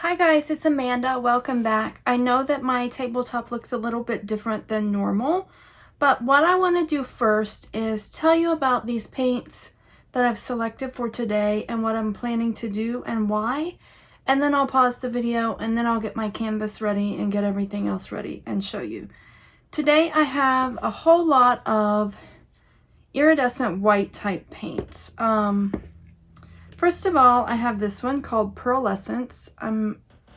Hi guys, it's Amanda. Welcome back. I know that my tabletop looks a little bit different than normal, but what I want to do first is tell you about these paints that I've selected for today and what I'm planning to do and why. And then I'll pause the video and then I'll get my canvas ready and get everything else ready and show you. Today I have a whole lot of iridescent white type paints. First of all, I have this one called Pearlescence.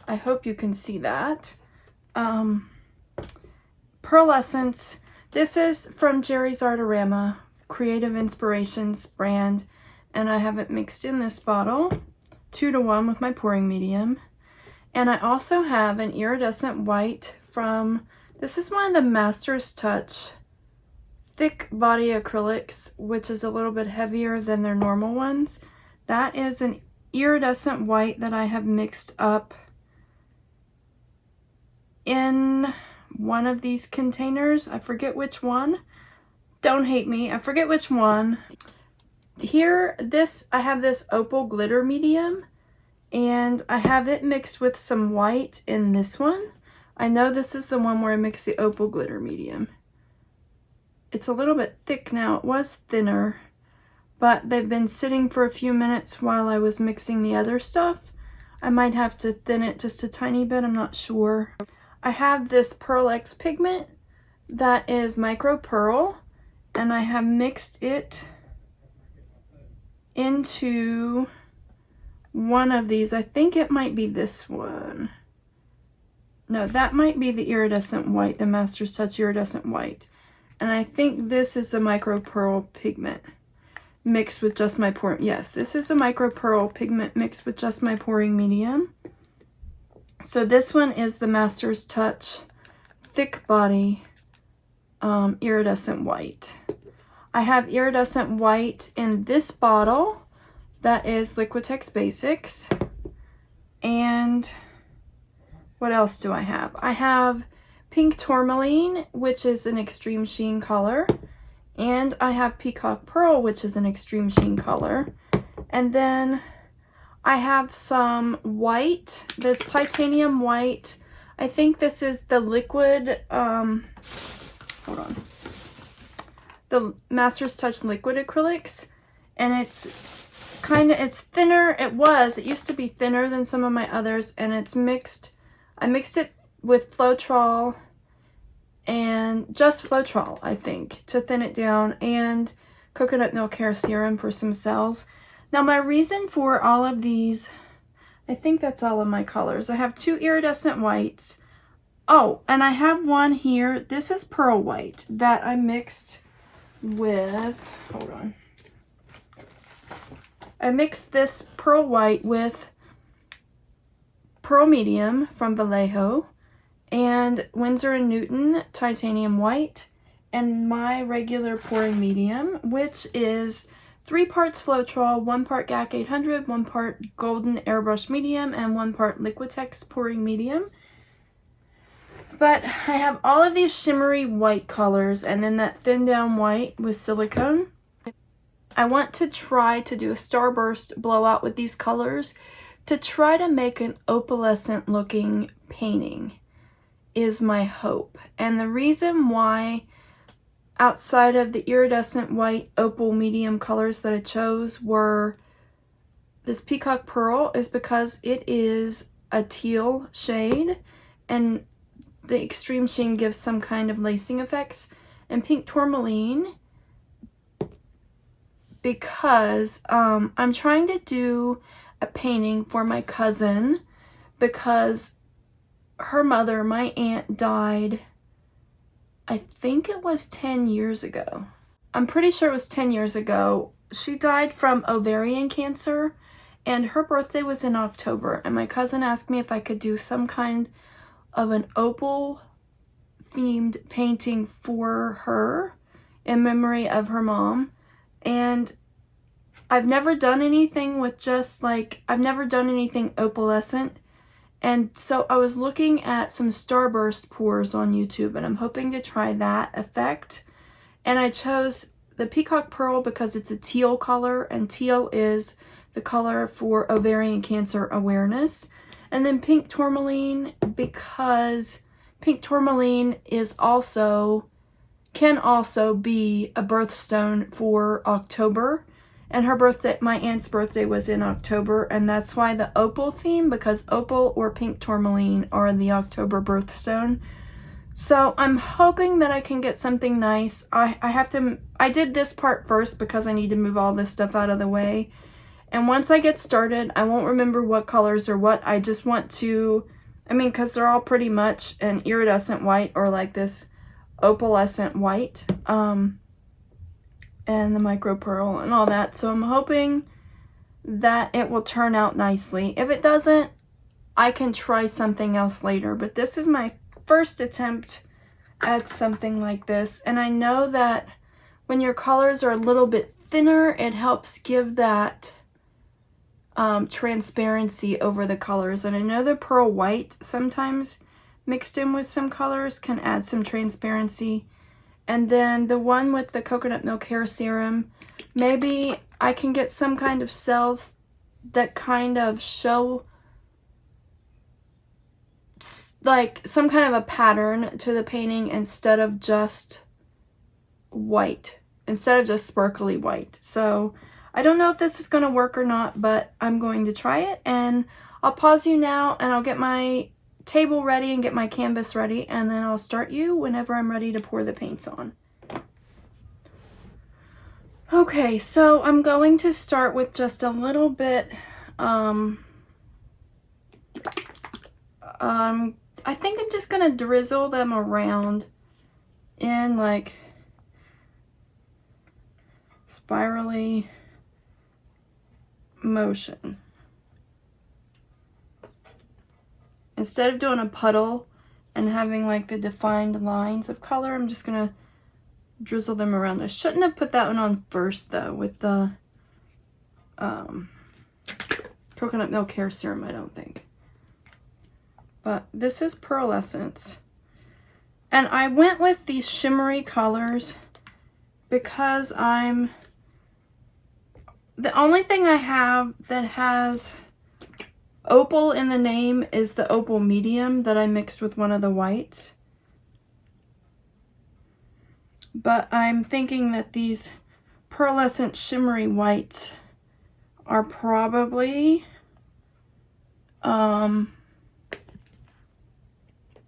I hope you can see that. Pearlescence. This is from Jerry's Artorama, Creative Inspirations brand, and I have it mixed in this bottle, 2:1 with my pouring medium. And I also have an iridescent white from, this is one of the Master's Touch thick body acrylics, which is a little bit heavier than their normal ones. That is an iridescent white that I have mixed up in one of these containers. I forget which one. Don't hate me. I forget which one. Here, I have this Opal glitter medium, and I have it mixed with some white in this one. I know this is the one where I mixed the Opal glitter medium. It's a little bit thick now. It was thinner, but they've been sitting for a few minutes while I was mixing the other stuff. I might have to thin it just a tiny bit, I'm not sure. I have this Pearl X pigment that is Micropearl, and I have mixed it into one of these. I think it might be this one. No, that might be the iridescent white, the Master's Touch iridescent white. And I think this is the Micropearl pigment mixed with just my pouring. Yes, this is a Micropearl pigment mixed with just my pouring medium. So this one is the Master's Touch thick body iridescent white. I have iridescent white in this bottle that is Liquitex Basics. And what else do I have? I have Pink Tourmaline, which is an Extreme Sheen color. And I have Peacock Pearl, which is an Extreme Sheen color. And then I have some white, this titanium white. I think this is the liquid, hold on. The Master's Touch liquid acrylics. And it's thinner. It used to be thinner than some of my others. And it's mixed, I mixed it with Floetrol, and just Floetrol, I think, to thin it down, and coconut milk hair serum for some cells. Now my reason for all of these, I think that's all of my colors. I have 2 iridescent whites. Oh, and I have one here. This is Pearl White that I mixed with, hold on. I mixed this Pearl White with Pearl Medium from Vallejo, and Winsor & Newton Titanium White, and my regular pouring medium, which is 3 parts Floetrol, 1 part GAC 800, 1 part Golden Airbrush Medium, and 1 part Liquitex pouring medium. But I have all of these shimmery white colors, and then that thin down white with silicone. I want to try to do a Starburst Blowout with these colors to try to make an opalescent looking painting is my hope. And the reason why, outside of the iridescent white opal medium colors that I chose, were this Peacock Pearl, is because it is a teal shade and the Extreme Sheen gives some kind of lacing effects, and Pink Tourmaline because I'm trying to do a painting for my cousin because her mother, my aunt, died, I think it was 10 years ago. I'm pretty sure it was 10 years ago. She died from ovarian cancer, and her birthday was in October, and my cousin asked me if I could do some kind of an opal themed painting for her in memory of her mom. And I've never done anything with just like, I've never done anything opalescent. And so I was looking at some Starburst pours on YouTube, and I'm hoping to try that effect. And I chose the Peacock Pearl because it's a teal color, and teal is the color for Ovarian Cancer Awareness. And then pink tourmaline, because pink tourmaline is also, can also be a birthstone for October. And her birthday, my aunt's birthday was in October, and that's why the opal theme, because opal or pink tourmaline are the October birthstone. So I'm hoping that I can get something nice. I did this part first because I need to move all this stuff out of the way. And once I get started, I won't remember what colors or what. I just want to, I mean, because they're all pretty much an iridescent white or like this opalescent white. And the micropearl and all that. So I'm hoping that it will turn out nicely. If it doesn't, I can try something else later. But this is my first attempt at something like this, and I know that when your colors are a little bit thinner, it helps give that transparency over the colors. And I know the pearl white sometimes mixed in with some colors can add some transparency. And then the one with the coconut milk hair serum, maybe I can get some kind of cells that kind of show like some kind of a pattern to the painting instead of just white, instead of just sparkly white. So I don't know if this is going to work or not, but I'm going to try it, and I'll pause you now and I'll get my table ready and get my canvas ready, and then I'll start you whenever I'm ready to pour the paints on. Okay, so I'm going to start with just a little bit I think I'm just going to drizzle them around in like spirally motion. Instead of doing a puddle and having like the defined lines of color, I'm just going to drizzle them around. I shouldn't have put that one on first though with the coconut milk hair serum, I don't think. But this is Pearlescence. And I went with these shimmery colors because the only thing I have that has opal in the name is the Opal Medium that I mixed with one of the whites. But I'm thinking that these Pearlescent shimmery whites are probably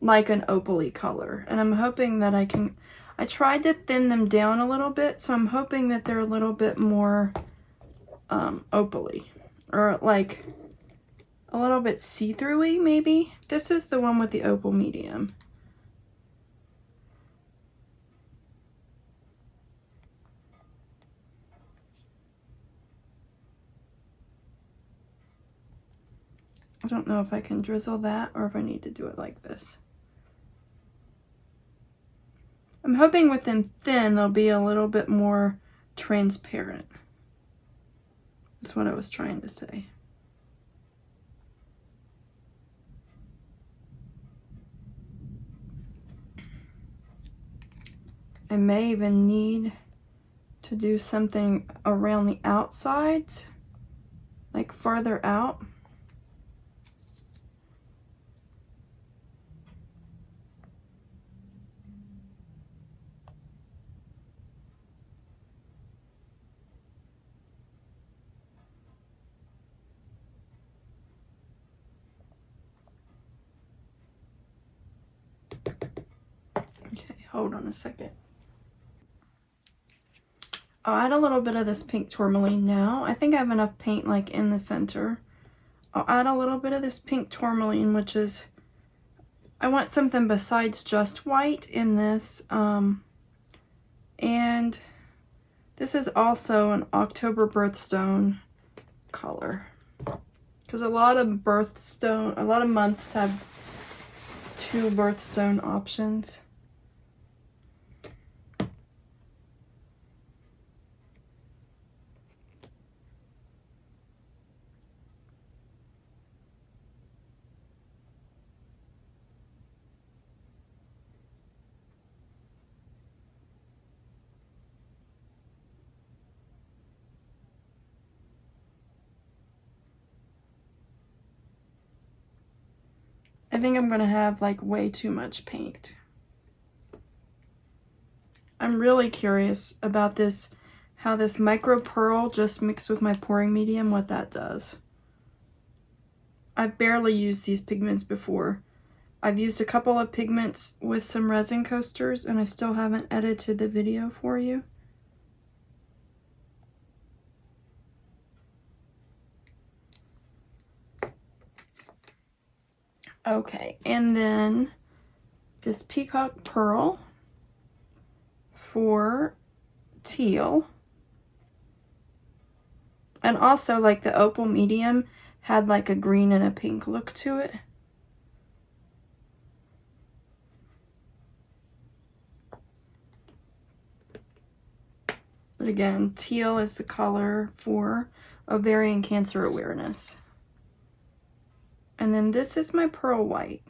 like an opal-y color, and I'm hoping that I tried to thin them down a little bit, so I'm hoping that they're a little bit more opal-y, or like a little bit see-through-y maybe. This is the one with the Opal Medium. I don't know if I can drizzle that or if I need to do it like this. I'm hoping with them thin, they'll be a little bit more transparent. That's what I was trying to say. I may even need to do something around the outsides, like farther out. Hold on a second. I'll add a little bit of this pink tourmaline now. I think I have enough paint like in the center. I'll add a little bit of this pink tourmaline, which is, I want something besides just white in this. And this is also an October birthstone color. Because a lot of months have 2 birthstone options. I think I'm gonna have like way too much paint. I'm really curious about this, how this Micropearl just mixed with my pouring medium, what that does. I've barely used these pigments before. I've used a couple of pigments with some resin coasters, and I still haven't edited the video for you. Okay, and then this Peacock Pearl for Teal. And also, like, the Opal Medium had like a green and a pink look to it. But again, teal is the color for Ovarian Cancer Awareness. And then this is my pearl white.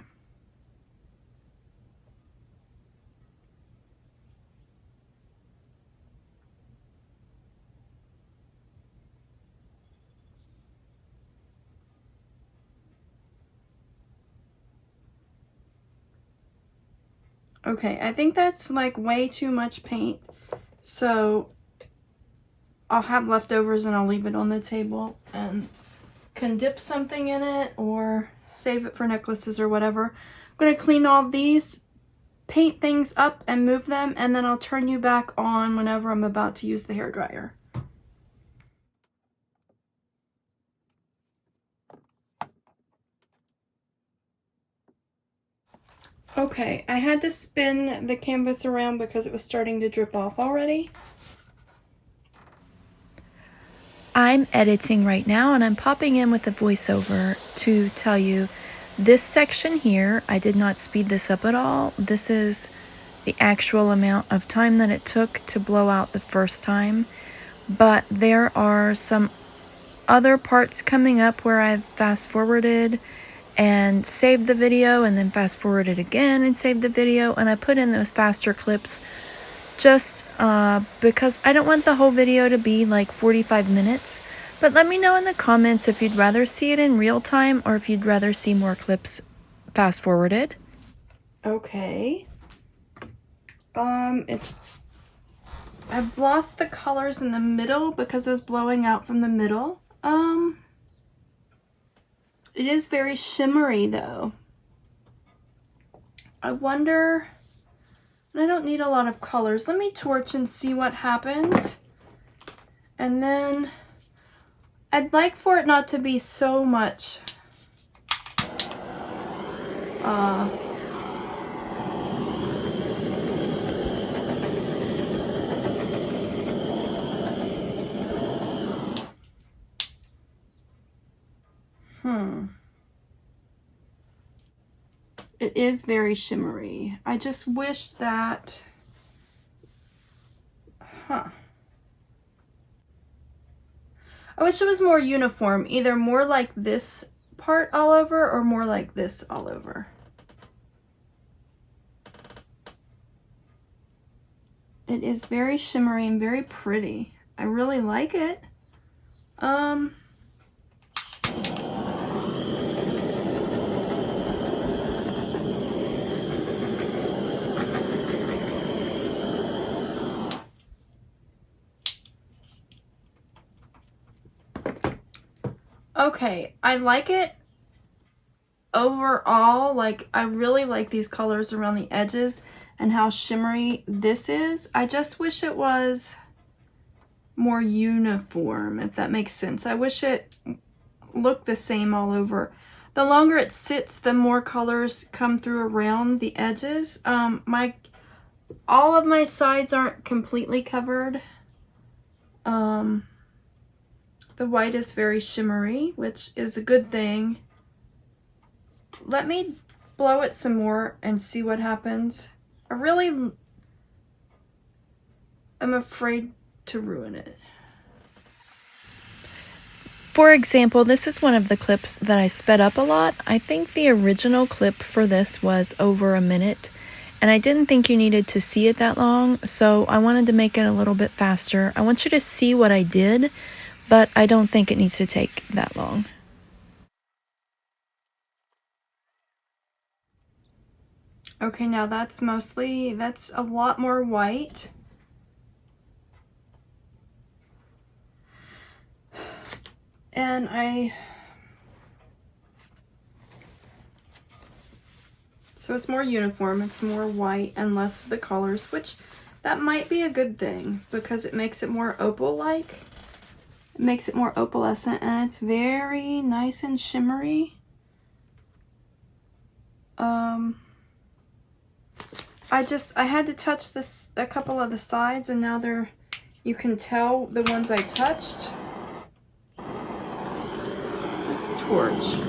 Okay, I think that's like way too much paint, so I'll have leftovers and I'll leave it on the table and can dip something in it or save it for necklaces or whatever. I'm going to clean all these paint things up and move them, and then I'll turn you back on whenever I'm about to use the hairdryer. Okay, I had to spin the canvas around because it was starting to drip off already. I'm editing right now, and I'm popping in with a voiceover to tell you this section here, I did not speed this up at all. This is the actual amount of time that it took to blow out the first time, but there are some other parts coming up where I've fast forwarded and saved the video and then fast forwarded again and saved the video, and I put in those faster clips just because I don't want the whole video to be like 45 minutes. But let me know in the comments if you'd rather see it in real time or if you'd rather see more clips fast forwarded. Okay. I've lost the colors in the middle because I was blowing out from the middle. It is very shimmery though. I wonder, I don't need a lot of colors. Let me torch and see what happens. And then I'd like for it not to be so much It is very shimmery. I just wish that, I wish it was more uniform, either more like this part all over or more like this all over. It is very shimmery and very pretty. I really like it. Okay, I like it overall. Like, I really like these colors around the edges and how shimmery this is. I just wish it was more uniform, if that makes sense. I wish it looked the same all over. The longer it sits, the more colors come through around the edges. All of my sides aren't completely covered. The white is very shimmery, which is a good thing. Let me blow it some more and see what happens. I'm afraid to ruin it. For example, this is one of the clips that I sped up a lot. I think the original clip for this was over a minute, and I didn't think you needed to see it that long, so I wanted to make it a little bit faster. I want you to see what I did, but I don't think it needs to take that long. Okay, now that's a lot more white. And so it's more uniform, it's more white and less of the colors, which that might be a good thing because it makes it more opal-like. It makes it more opalescent and it's very nice and shimmery. I had to touch a couple of the sides and now you can tell the ones I touched. Let's torch.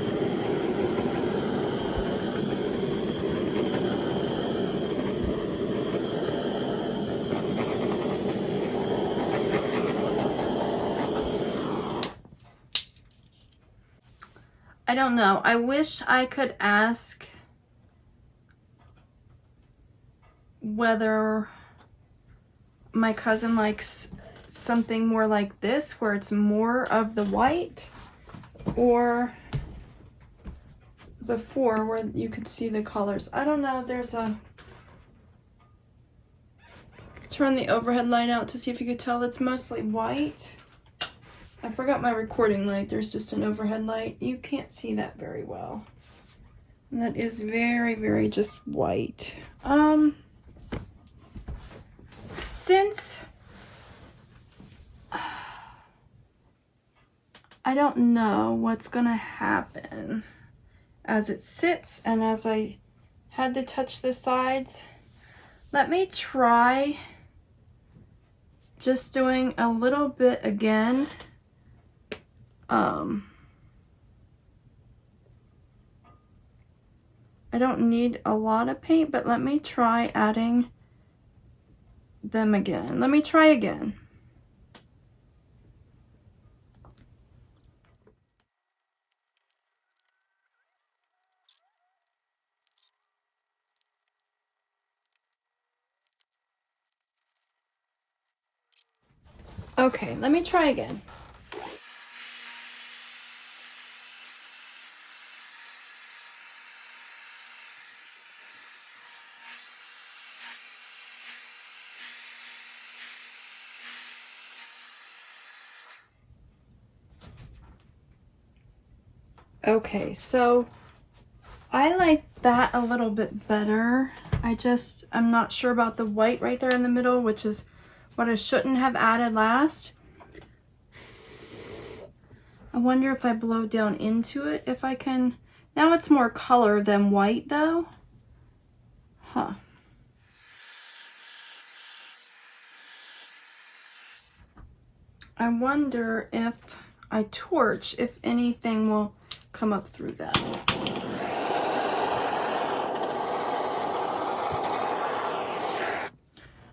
I don't know. I wish I could ask whether my cousin likes something more like this, where it's more of the white, or before where you could see the colors. I don't know. Turn the overhead light out to see if you could tell it's mostly white. I forgot my recording light. There's just an overhead light. You can't see that very well. And that is very, very just white. Since I don't know what's gonna happen as it sits and as I had to touch the sides, let me try just doing a little bit again. I don't need a lot of paint, but let me try adding them again. Let me try again. Okay, let me try again. Okay, so I like that a little bit better. I'm not sure about the white right there in the middle, which is what I shouldn't have added last. I wonder if I blow down into it, if I can. Now it's more color than white though. Huh. I wonder if I torch, if anything will come up through that.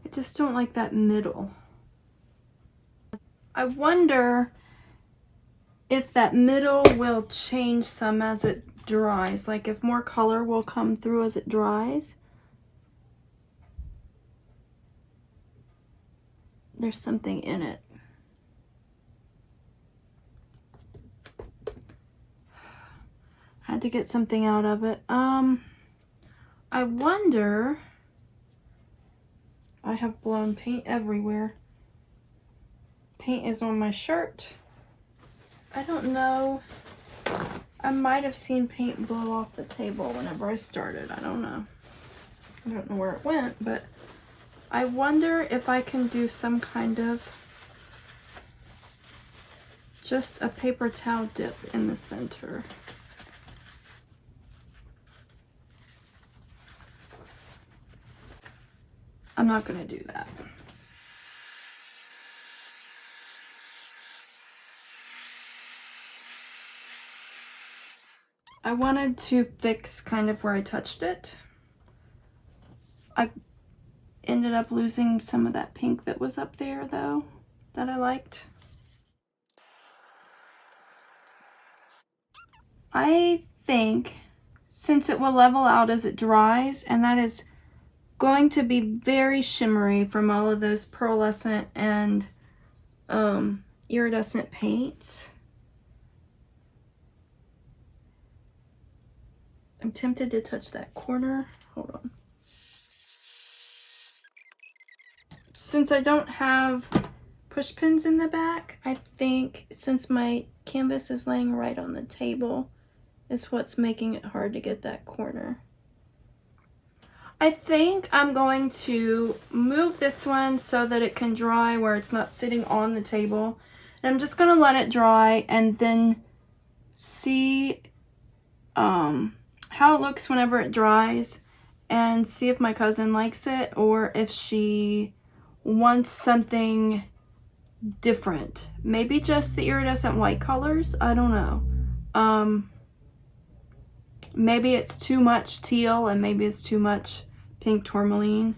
I just don't like that middle. I wonder if that middle will change some as it dries, like if more color will come through as it dries. There's something in it. Had to get something out of it. I wonder, I have blown paint everywhere. Paint is on my shirt. I don't know. I might have seen paint blow off the table whenever I started. I don't know. I don't know where it went, but I wonder if I can do some kind of just a paper towel dip in the center. I'm not going to do that. I wanted to fix kind of where I touched it. I ended up losing some of that pink that was up there though, that I liked. I think since it will level out as it dries, and that is going to be very shimmery from all of those pearlescent and iridescent paints. I'm tempted to touch that corner. Hold on. since I don't have push pins in the back, I think since my canvas is laying right on the table, is what's making it hard to get that corner. I think I'm going to move this one so that it can dry where it's not sitting on the table. And I'm just going to let it dry and then see how it looks whenever it dries, and see if my cousin likes it or if she wants something different. Maybe just the iridescent white colors. I don't know. Maybe it's too much teal and maybe it's too much pink tourmaline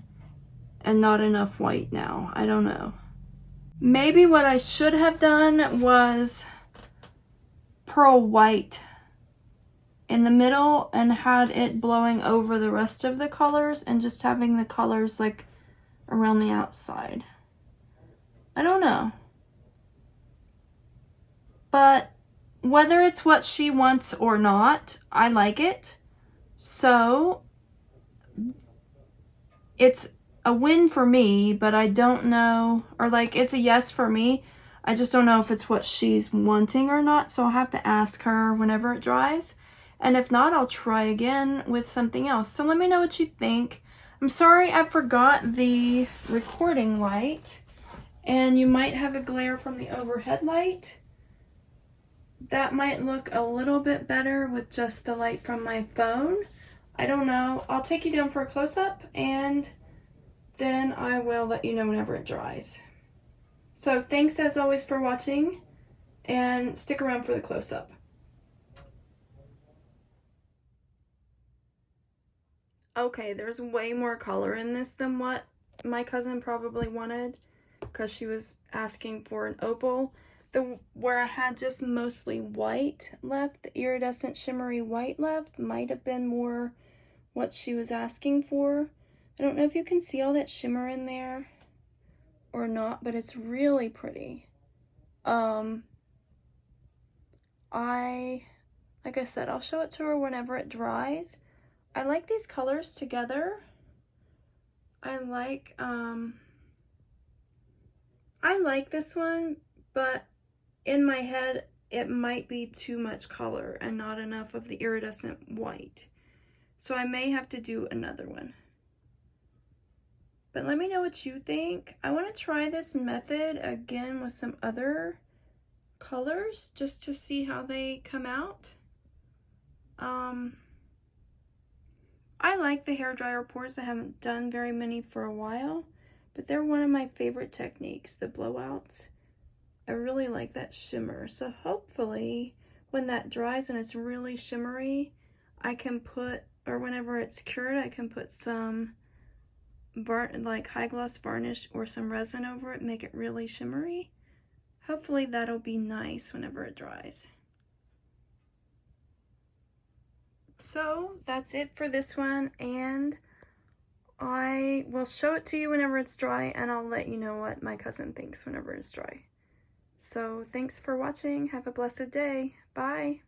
and not enough white now. I don't know. Maybe what I should have done was pearl white in the middle and had it blowing over the rest of the colors and just having the colors like around the outside. I don't know. But whether it's what she wants or not, I like it. So it's a win for me, but I don't know, or like it's a yes for me. I just don't know if it's what she's wanting or not. So I'll have to ask her whenever it dries. And if not, I'll try again with something else. So let me know what you think. I'm sorry I forgot the recording light, and you might have a glare from the overhead light. That might look a little bit better with just the light from my phone. I don't know. I'll take you down for a close-up, and then I will let you know whenever it dries. So thanks as always for watching, and stick around for the close-up. Okay, there's way more color in this than what my cousin probably wanted, because she was asking for an opal. Where I had just mostly white left, the iridescent shimmery white left, might have been more what she was asking for. I don't know if you can see all that shimmer in there or not, but it's really pretty. Like I said, I'll show it to her whenever it dries. I like these colors together. I like this one, but in my head, it might be too much color and not enough of the iridescent white. So I may have to do another one. But let me know what you think. I want to try this method again with some other colors just to see how they come out. I like the hairdryer pours. I haven't done very many for a while, but they're one of my favorite techniques, the blowouts. I really like that shimmer. So hopefully when that dries and it's really shimmery, I can put, or whenever it's cured, I can put some like high gloss varnish or some resin over it, make it really shimmery. Hopefully that'll be nice whenever it dries. So that's it for this one, and I will show it to you whenever it's dry, and I'll let you know what my cousin thinks whenever it's dry. So thanks for watching. Have a blessed day. Bye.